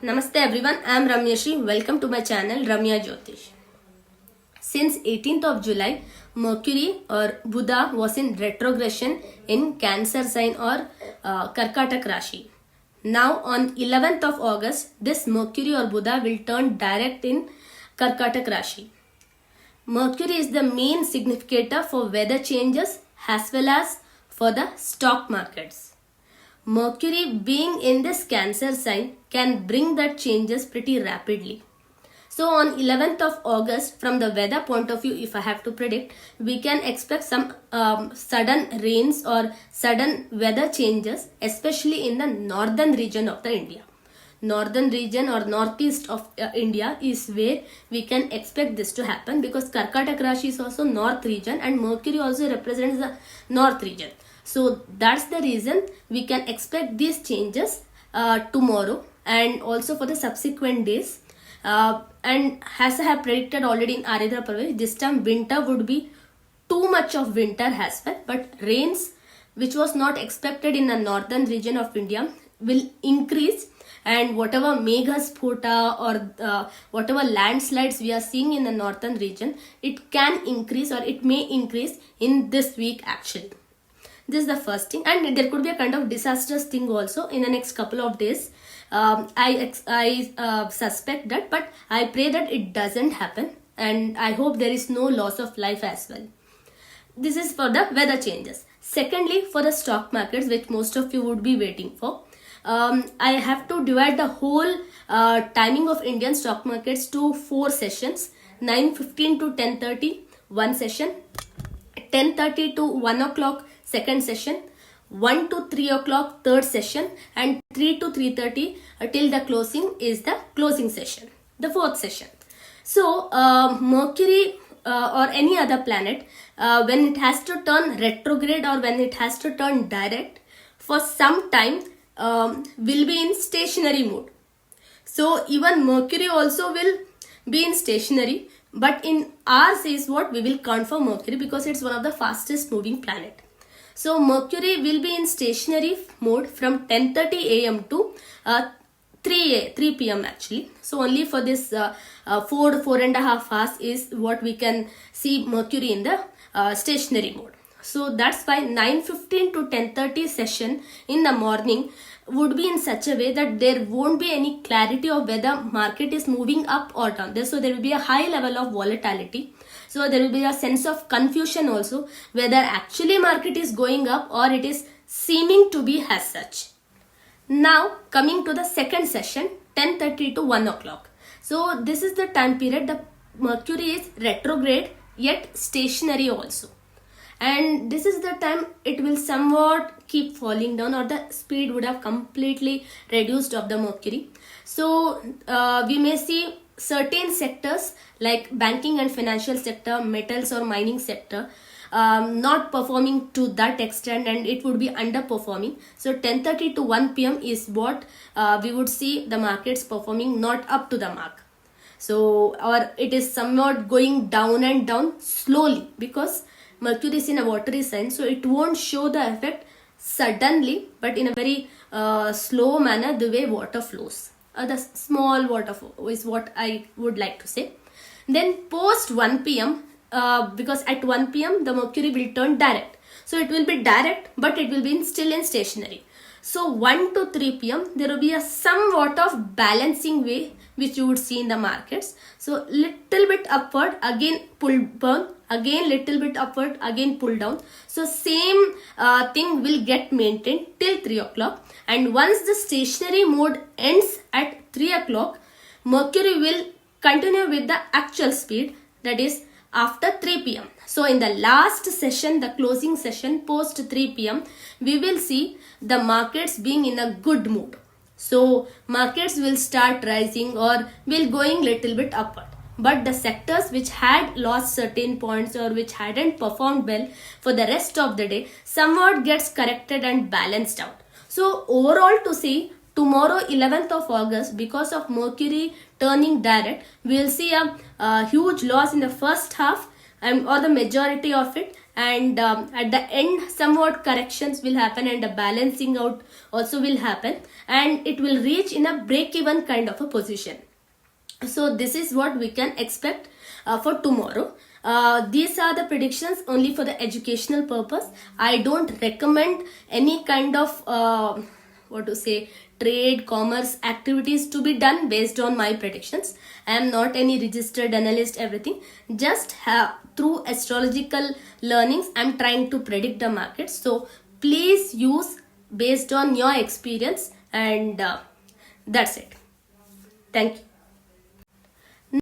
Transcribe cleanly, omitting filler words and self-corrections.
Namaste everyone, I am Ramyashri. Welcome to my channel Ramya Jyotish. Since 18th of July, Mercury or Buddha was in retrogression in Cancer sign or Karkatak Rashi. Now on 11th of August, this Mercury or Buddha will turn direct in Karkatak Rashi. Mercury is the main significator for weather changes as well as for the stock markets. Mercury being in this Cancer sign can bring that changes pretty rapidly. So on 11th of August, from the weather point of view, if I have to predict, we can expect some sudden rains or sudden weather changes, especially in the northern region of the India. Northern region or northeast of India is where we can expect this to happen, because Karkatak Rashi is also north region and Mercury also represents the north region. So that's the reason we can expect these changes tomorrow and also for the subsequent days. And as I have predicted already in Aridra Parvesh, this time winter would be too much of winter as well. But rains, which was not expected in the northern region of India, will increase. And whatever Megha Spota or whatever landslides we are seeing in the northern region, it can increase or it may increase in this week actually. This is the first thing, and there could be a kind of disastrous thing also in the next couple of days. I suspect that, but I pray that it doesn't happen, and I hope there is no loss of life as well. This is for the weather changes. Secondly, for the stock markets, which most of you would be waiting for, I have to divide the whole timing of Indian stock markets to 4 sessions: 9:15 to 10:30 one session, 10:30 to 1 o'clock second session, 1 to 3 o'clock third session, and 3 to 3:30 till the closing is the closing session, the fourth session. So Mercury or any other planet, when it has to turn retrograde or when it has to turn direct, for some time will be in stationary mode. So even Mercury also will be in stationary, but in ours is what we will count for Mercury, because it's one of the fastest moving planet. So Mercury will be in stationary mode from 10:30 a.m. to 3 p.m. actually. So only for this 4.5 hours is what we can see Mercury in the stationary mode. So that's why 9:15 to 10:30 session in the morning would be in such a way that there won't be any clarity of whether market is moving up or down. So there will be a high level of volatility. So there will be a sense of confusion also, whether actually market is going up or it is seeming to be as such. Now coming to the second session, 10:30 to 1 o'clock. So this is the time period the Mercury is retrograde yet stationary also. And this is the time it will somewhat keep falling down, or the speed would have completely reduced of the Mercury. So we may see certain sectors like banking and financial sector, metals or mining sector not performing to that extent, and it would be underperforming. So 10:30 to 1 p.m. is what we would see the markets performing not up to the mark. So or it is somewhat going down and down slowly, because Mercury is in a watery sign, so it won't show the effect suddenly, but in a very slow manner, the way water flows. The small water flow is what I would like to say. Then post 1 p.m., because at 1 p.m. the Mercury will turn direct. So it will be direct, but it will be still in stationary. So 1 to 3 p.m. there will be a somewhat of balancing way which you would see in the markets. So little bit upward, again pull down, again little bit upward, again pull down. So same thing will get maintained till 3 o'clock. And once the stationary mode ends at 3 o'clock, Mercury will continue with the actual speed, that is after 3 p.m. So in the last session, the closing session post 3 p.m., we will see the markets being in a good mood. So markets will start rising or will going little bit upward. But the sectors which had lost certain points or which hadn't performed well for the rest of the day somewhat gets corrected and balanced out. So overall to see, tomorrow 11th of August, because of Mercury turning direct, we will see a huge loss in the first half or the majority of it, and at the end somewhat corrections will happen and a balancing out also will happen, and it will reach in a break even kind of a position. So this is what we can expect for tomorrow. These are the predictions only for the educational purpose. I don't recommend any kind of what to say, trade commerce activities to be done based on my predictions. I am not any registered analyst, everything. Just through astrological learnings I'm trying to predict the market. So please use based on your experience, and that's it. Thank you.